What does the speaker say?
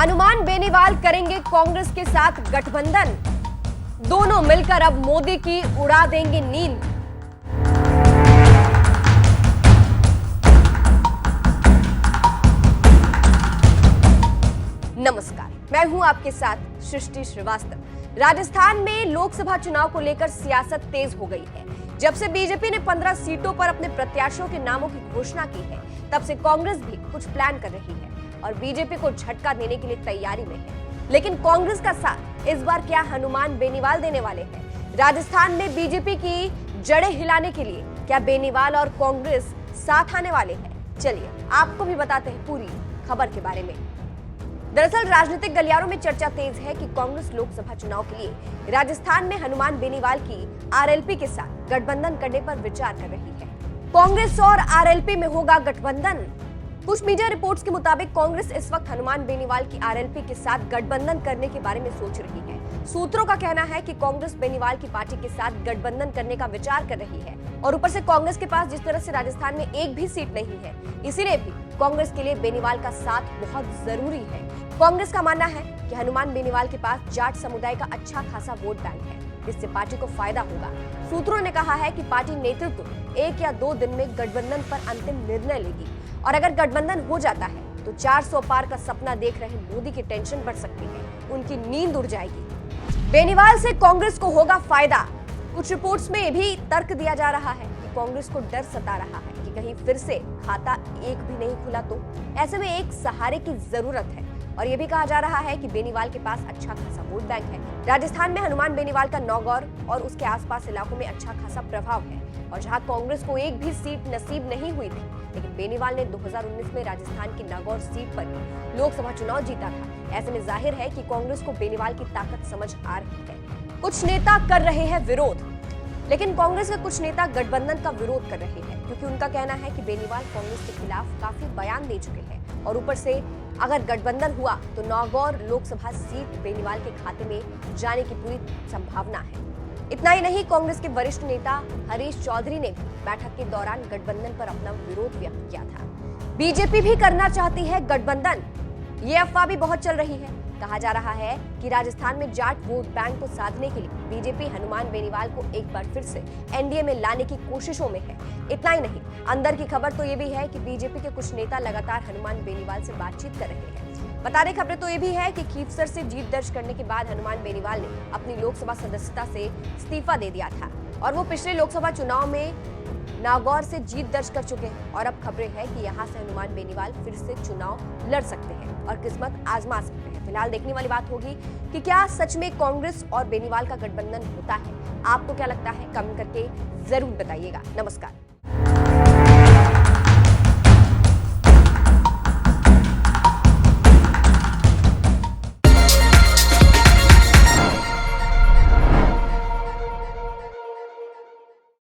हनुमान बेनीवाल करेंगे कांग्रेस के साथ गठबंधन। दोनों मिलकर अब मोदी की उड़ा देंगे नींद। नमस्कार, मैं हूं आपके साथ सृष्टि श्रीवास्तव। राजस्थान में लोकसभा चुनाव को लेकर सियासत तेज हो गई है। जब से बीजेपी ने 15 सीटों पर अपने प्रत्याशियों के नामों की घोषणा की है, तब से कांग्रेस भी कुछ प्लान कर रही है और बीजेपी को झटका देने के लिए तैयारी में है। लेकिन कांग्रेस का साथ इस बार क्या हनुमान बेनीवाल देने वाले हैं? राजस्थान में बीजेपी की जड़ें हिलाने के लिए क्या बेनीवाल और कांग्रेस साथ आने वाले हैं? चलिए आपको भी बताते हैं पूरी खबर के बारे में। दरअसल राजनीतिक गलियारों में चर्चा तेज है कि कांग्रेस लोकसभा चुनाव के लिए राजस्थान में हनुमान बेनीवाल की आरएलपी के साथ गठबंधन करने पर विचार कर रही है। कांग्रेस और आरएलपी में होगा गठबंधन। कुछ मीडिया रिपोर्ट्स के मुताबिक कांग्रेस इस वक्त हनुमान बेनीवाल की आरएलपी के साथ गठबंधन करने के बारे में सोच रही है। सूत्रों का कहना है कि कांग्रेस बेनीवाल की पार्टी के साथ गठबंधन करने का विचार कर रही है और ऊपर से कांग्रेस के पास जिस तरह से राजस्थान में एक भी सीट नहीं है, इसीलिए भी कांग्रेस के लिए बेनीवाल का साथ बहुत जरूरी है। कांग्रेस का मानना है कि हनुमान बेनीवाल के पास जाट समुदाय का अच्छा खासा वोट बैंक है, जिससे पार्टी को फायदा होगा। सूत्रों ने कहा है कि पार्टी नेतृत्व 1 या 2 दिन में गठबंधन पर अंतिम निर्णय लेगी और अगर गठबंधन हो जाता है तो 400 पार का सपना देख रहे मोदी की टेंशन बढ़ सकती है, उनकी नींद उड़ जाएगी। बेनीवाल से कांग्रेस को होगा फायदा। कुछ रिपोर्ट्स में भी तर्क दिया जा रहा है कि कांग्रेस को डर सता रहा है कि कहीं फिर से खाता एक भी नहीं खुला तो ऐसे में एक सहारे की जरूरत है। और यह भी कहा जा रहा है कि बेनीवाल के पास अच्छा खासा वोट बैंक है। राजस्थान में हनुमान बेनीवाल का नौगौर और उसके आसपास इलाकों में अच्छा खासा प्रभाव है और जहां कांग्रेस को एक भी सीट नसीब नहीं हुई थी, लेकिन बेनीवाल ने 2019 में राजस्थान की नागौर सीट पर लोकसभा चुनाव जीता था। ऐसे में जाहिर है कि कांग्रेस को बेनीवाल की ताकत समझ आ रही है। कुछ नेता कर रहे हैं विरोध, लेकिन कांग्रेस के कुछ नेता गठबंधन का विरोध कर रहे हैं क्योंकि उनका कहना है कि बेनीवाल कांग्रेस के खिलाफ काफी बयान दे चुके हैं और ऊपर से अगर गठबंधन हुआ तो नागौर लोकसभा सीट बेनीवाल के खाते में जाने की पूरी संभावना है। इतना ही नहीं, कांग्रेस के वरिष्ठ नेता हरीश चौधरी ने भी बैठक के दौरान गठबंधन पर अपना विरोध व्यक्त किया था। बीजेपी भी करना चाहती है गठबंधन, ये अफवाह भी बहुत चल रही है। कहा जा रहा है कि राजस्थान में जाट वोट बैंक को साधने के लिए बीजेपी हनुमान बेनीवाल को एक बार फिर से एनडीए में लाने की कोशिशों में है। इतना ही नहीं, अंदर की खबर तो ये भी है कि बीजेपी के कुछ नेता लगातार हनुमान बेनीवाल से बातचीत कर रहे हैं। बता दें, खबरें तो ये भी है कि खीवसर से जीत दर्ज करने के बाद हनुमान बेनीवाल ने अपनी लोकसभा सदस्यता से इस्तीफा दे दिया था और वो पिछले लोकसभा चुनाव में नागौर से जीत दर्ज कर चुके हैं और अब खबरें हैं कि यहां से हनुमान बेनीवाल फिर से चुनाव लड़ सकते हैं और किस्मत आजमा सकते हैं। फिलहाल देखने वाली बात होगी कि क्या सच में कांग्रेस और बेनीवाल का गठबंधन होता है। आपको क्या लगता है? कमेंट करके जरूर बताइएगा। नमस्कार।